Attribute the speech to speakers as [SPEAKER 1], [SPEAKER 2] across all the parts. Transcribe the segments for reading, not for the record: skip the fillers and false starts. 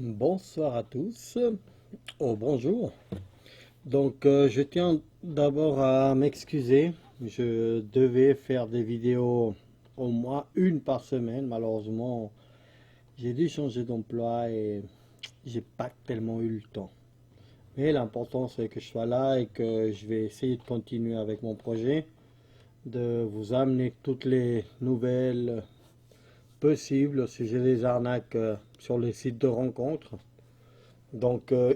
[SPEAKER 1] Bonsoir à tous. Oh, bonjour. Je tiens d'abord à m'excuser. Je devais faire des vidéos au moins une par semaine. Malheureusement, j'ai dû changer d'emploi et j'ai pas tellement eu le temps. Mais l'important, c'est que je sois là et que je vais essayer de continuer avec mon projet, de vous amener toutes les nouvelles possibles au sujet des arnaques sur les sites de rencontres.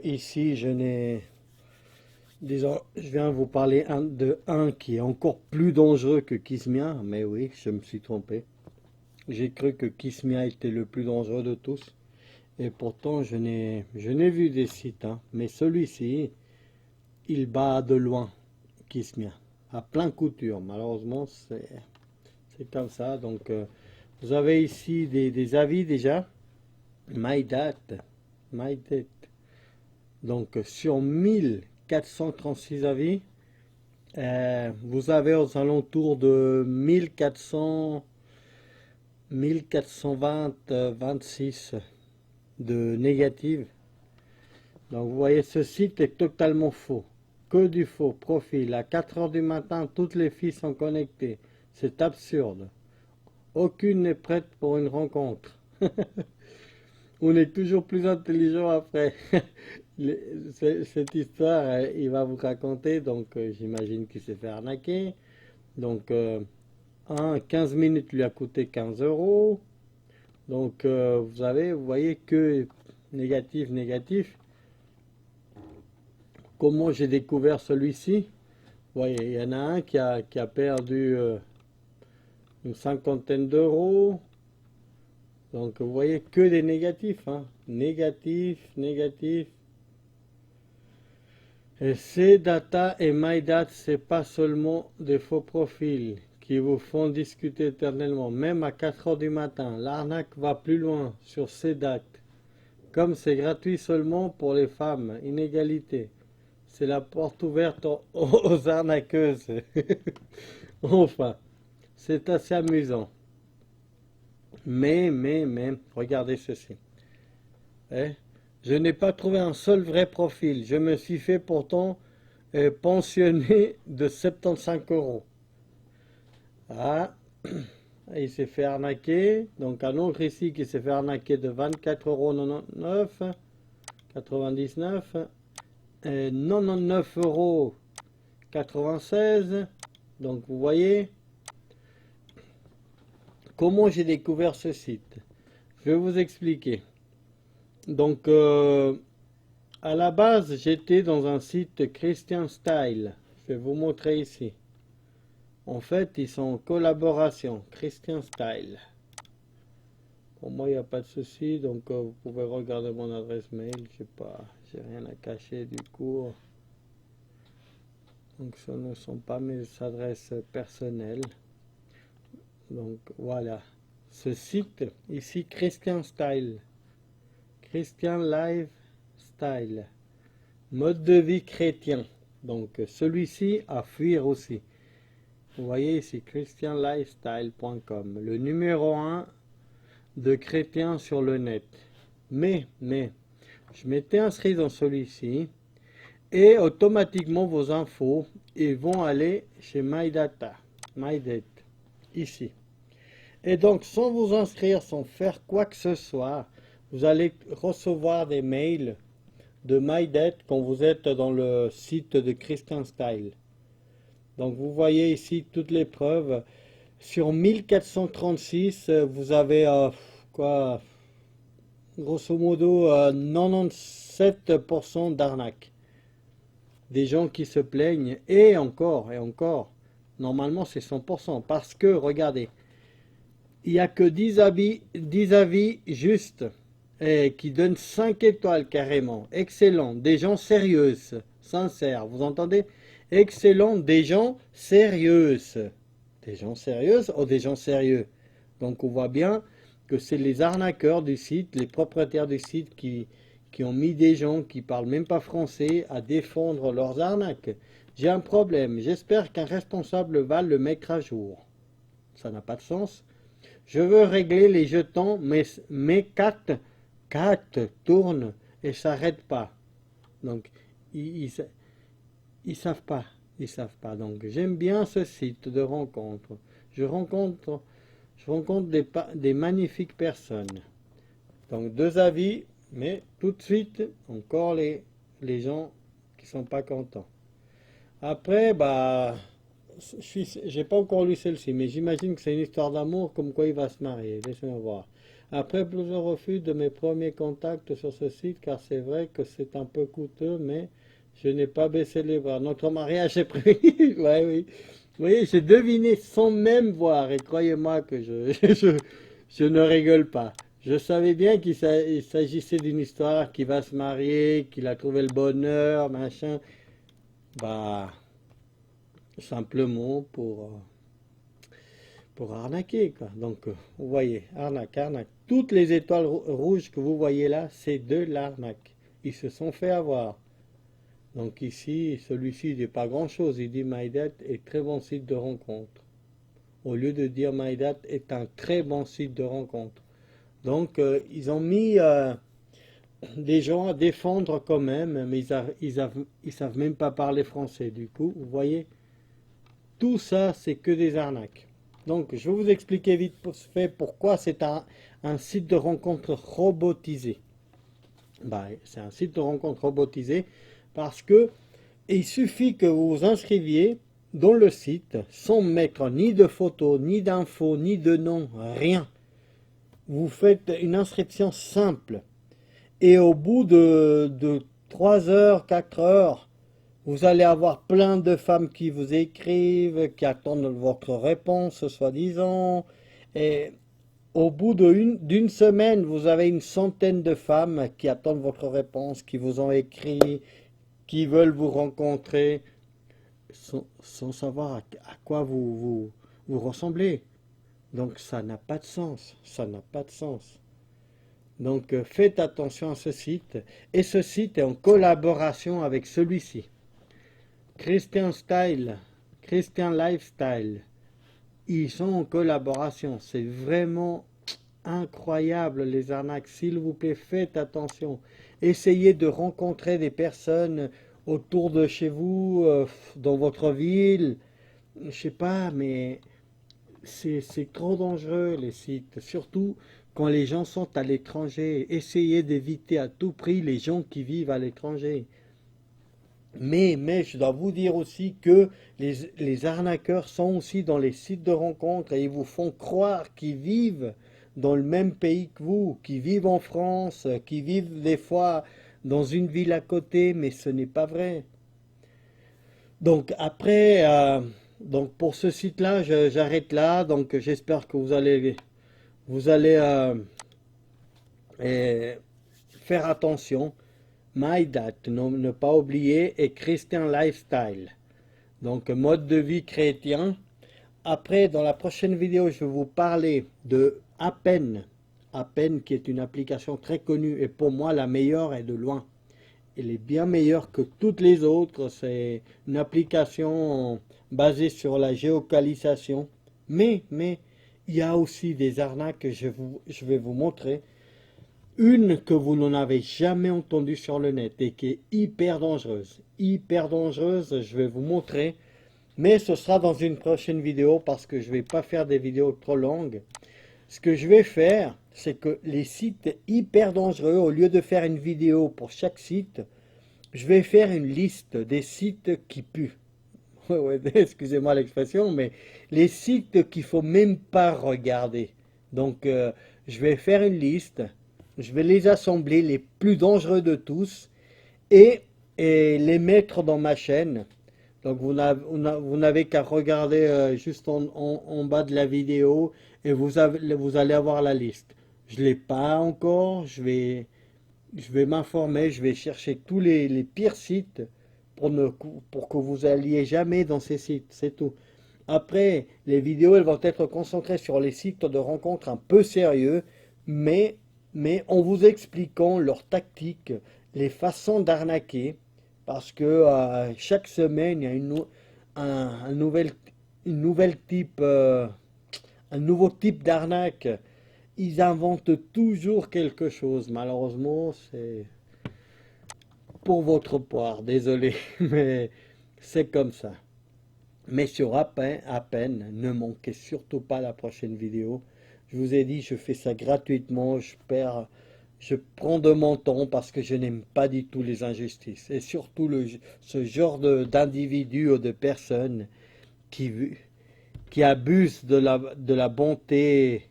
[SPEAKER 1] Ici, disons, je viens vous parler de un qui est encore plus dangereux que Kismia, mais oui, je me suis trompé. J'ai cru que Kismia était le plus dangereux de tous, et pourtant je n'ai vu des sites, hein, mais celui-ci, il bat de loin Kismia, à plein couture. Malheureusement, c'est comme ça. Vous avez ici des avis déjà. My date, my date. Sur 1436 avis, vous avez aux alentours de 1400, 1420, 26 de négatives. Donc, vous voyez, ce site est totalement faux. Que du faux profil. À 4 heures du matin, toutes les filles sont connectées. C'est absurde. Aucune n'est prête pour une rencontre. On est toujours plus intelligent après. Cette histoire, il va vous raconter, j'imagine qu'il s'est fait arnaquer. Donc, 15 minutes lui a coûté 15 euros. Vous voyez que négatif, négatif. Comment j'ai découvert celui-ci? Vous voyez, il y en a un qui a perdu une cinquantaine d'euros. Donc, vous voyez que des négatifs, hein. Négatif, négatif. Et ces data et MyDat, c'est pas seulement des faux profils qui vous font discuter éternellement, même à 4 heures du matin. L'arnaque va plus loin sur ces dates. Comme c'est gratuit seulement pour les femmes, inégalité. C'est la porte ouverte aux arnaqueuses. Enfin, c'est assez amusant. Mais, regardez ceci. Eh, Je n'ai pas trouvé un seul vrai profil. Je me suis fait pourtant pensionné de 75 euros. Ah, il s'est fait arnaquer. Donc un autre ici qui s'est fait arnaquer de 24,99 euros, 99, 99 euros 96. Donc vous voyez comment j'ai découvert ce site. Je vais vous expliquer. À la base, j'étais dans un site Christian Style. Je vais vous montrer ici. En fait, ils sont en collaboration. Christian Style. Pour moi, il n'y a pas de souci. Vous pouvez regarder mon adresse mail. Je sais pas, j'ai rien à cacher du coup. Donc, ce ne sont pas mes adresses personnelles. Donc, voilà. Ce site, ici, Christian Style. Christian Lifestyle. Mode de vie chrétien. Donc, celui-ci à fuir aussi. Vous voyez ici, christianlifestyle.com. Le numéro 1 de chrétiens sur le net. Mais, je m'étais inscrit dans celui-ci et automatiquement vos infos ils vont aller chez MyData, MyDate, ici. Et donc, sans vous inscrire, sans faire quoi que ce soit, vous allez recevoir des mails de MyDate quand vous êtes dans le site de Christian Style. Donc, vous voyez ici toutes les preuves. Sur 1436, vous avez quoi, grosso modo 97% d'arnaque. Des gens qui se plaignent, et encore, normalement c'est 100%, parce que, regardez, il n'y a que 10 avis justes, et qui donnent 5 étoiles carrément, excellent, des gens sérieux, sincères, vous entendez? Excellent, des gens sérieux. Des gens sérieuses ou des gens sérieux. Donc on voit bien que c'est les arnaqueurs du site, les propriétaires du site qui ont mis des gens qui parlent même pas français à défendre leurs arnaques. J'ai un problème, j'espère qu'un responsable va le mettre à jour. Ça n'a pas de sens. Je veux régler les jetons, mes 4 4 tournent et s'arrêtent pas. Donc, ils, ils savent pas. Ils savent pas. Donc, j'aime bien ce site de rencontre. Je rencontre, je rencontre des magnifiques personnes. Donc, 2 avis, mais tout de suite, encore les gens qui sont pas contents. Après, bah, j'ai pas encore lu celle-ci, mais j'imagine que c'est une histoire d'amour, comme quoi il va se marier. Laissez-moi voir. Après plusieurs refus de mes premiers contacts sur ce site, car c'est vrai que c'est un peu coûteux, mais je n'ai pas baissé les bras. Notre mariage est prévu. Ouais, oui. Vous voyez, j'ai deviné sans même voir, et croyez-moi que je ne rigole pas. Je savais bien qu'il s'agissait d'une histoire qui va se marier, qu'il a trouvé le bonheur, machin. Bah, simplement pour arnaquer, quoi. Donc, vous voyez, arnaque, arnaque. Toutes les étoiles rouges que vous voyez là, c'est de l'arnaque. Ils se sont fait avoir. Donc ici, celui-ci il dit pas grand-chose. Il dit MyDat est très bon site de rencontre. Au lieu de dire MyDat est un très bon site de rencontre. Donc, ils ont mis des gens à défendre quand même, mais ils savent même pas parler français. Du coup, vous voyez, tout ça, c'est que des arnaques. Donc, je vais vous expliquer vite fait pourquoi c'est un site de rencontre robotisé. Bah, c'est un site de rencontre robotisé parce que il suffit que vous vous inscriviez dans le site sans mettre ni de photos, ni d'infos, ni de nom, rien. Vous faites une inscription simple. Et au bout de 3 heures, 4 heures, vous allez avoir plein de femmes qui vous écrivent, qui attendent votre réponse, soi-disant. Et au bout d'une semaine, vous avez une centaine de femmes qui attendent votre réponse, qui vous ont écrit, qui veulent vous rencontrer, sans savoir à quoi vous ressemblez. Donc ça n'a pas de sens. Ça n'a pas de sens. Donc faites attention à ce site. Et ce site est en collaboration avec celui-ci. Christian Style, Christian Lifestyle, ils sont en collaboration. C'est vraiment incroyable les arnaques. S'il vous plaît, faites attention. Essayez de rencontrer des personnes autour de chez vous, dans votre ville. Je sais pas, mais c'est trop dangereux les sites. Surtout quand les gens sont à l'étranger. Essayez d'éviter à tout prix les gens qui vivent à l'étranger. Mais je dois vous dire aussi que les arnaqueurs sont aussi dans les sites de rencontres et ils vous font croire qu'ils vivent dans le même pays que vous, qu'ils vivent en France, qu'ils vivent des fois dans une ville à côté, mais ce n'est pas vrai. Donc après, donc pour ce site-là, j'arrête là. Donc j'espère que vous allez faire attention. MyDat, ne pas oublier, et Christian Lifestyle. Donc, mode de vie chrétien. Après, dans la prochaine vidéo, je vais vous parler de Appen. Appen, qui est une application très connue, et pour moi, la meilleure est de loin. Elle est bien meilleure que toutes les autres. C'est une application basée sur la géolocalisation. Mais, il y a aussi des arnaques que je vais vous montrer. Une que vous n'en avez jamais entendue sur le net et qui est hyper dangereuse. Hyper dangereuse, je vais vous montrer. Mais ce sera dans une prochaine vidéo parce que je ne vais pas faire des vidéos trop longues. Ce que je vais faire, c'est que les sites hyper dangereux, au lieu de faire une vidéo pour chaque site, je vais faire une liste des sites qui puent. Ouais, excusez-moi l'expression, mais les sites qu'il ne faut même pas regarder. Donc, je vais faire une liste. Je vais les assembler, les plus dangereux de tous, et les mettre dans ma chaîne. Donc vous n'avez qu'à regarder juste en bas de la vidéo et vous allez avoir la liste. Je ne l'ai pas encore, je vais m'informer, je vais chercher tous les pires sites pour que vous alliez jamais dans ces sites, c'est tout. Après, les vidéos elles vont être concentrées sur les sites de rencontres un peu sérieux, mais en vous expliquant leurs tactiques, les façons d'arnaquer, parce que chaque semaine, il y a un nouveau type d'arnaque. ils inventent toujours quelque chose. Malheureusement, c'est pour votre poire, désolé, mais c'est comme ça. Mais sur à peine, ne manquez surtout pas la prochaine vidéo. Je vous ai dit, je fais ça gratuitement, je prends de mon temps parce que je n'aime pas du tout les injustices. Et surtout ce genre d'individus ou de personnes qui, qui abusent de la bonté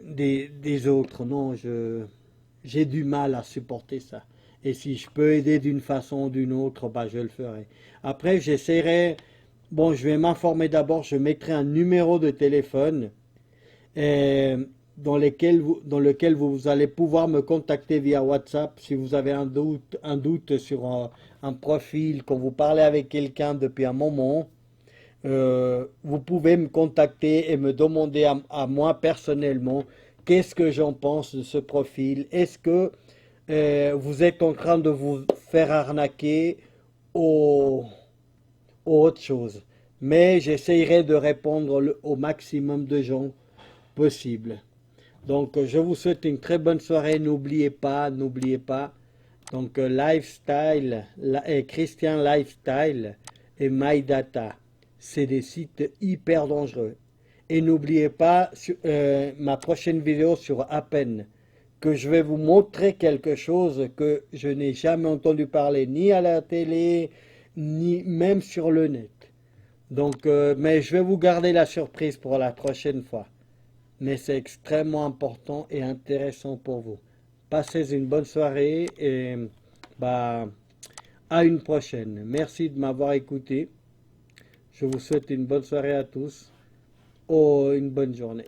[SPEAKER 1] des autres. Non, j'ai du mal à supporter ça. Et si je peux aider d'une façon ou d'une autre, bah, je le ferai. Après, j'essaierai, bon, je vais m'informer d'abord, je mettrai un numéro de téléphone dans lequel vous allez pouvoir me contacter via WhatsApp si vous avez un doute sur un profil, quand vous parlez avec quelqu'un depuis un moment. Vous pouvez me contacter et me demander à moi personnellement qu'est-ce que j'en pense de ce profil. Est-ce que vous êtes en train de vous faire arnaquer ou autre chose? Mais j'essayerai de répondre au maximum de gens possible. Donc, je vous souhaite une très bonne soirée. N'oubliez pas. Donc, Christian Lifestyle et MyData, c'est des sites hyper dangereux. Et n'oubliez pas ma prochaine vidéo sur Appen, que je vais vous montrer quelque chose que je n'ai jamais entendu parler ni à la télé, ni même sur le net. Donc, mais je vais vous garder la surprise pour la prochaine fois. Mais c'est extrêmement important et intéressant pour vous. Passez une bonne soirée et bah, à une prochaine. Merci de m'avoir écouté. Je vous souhaite une bonne soirée à tous ou une bonne journée.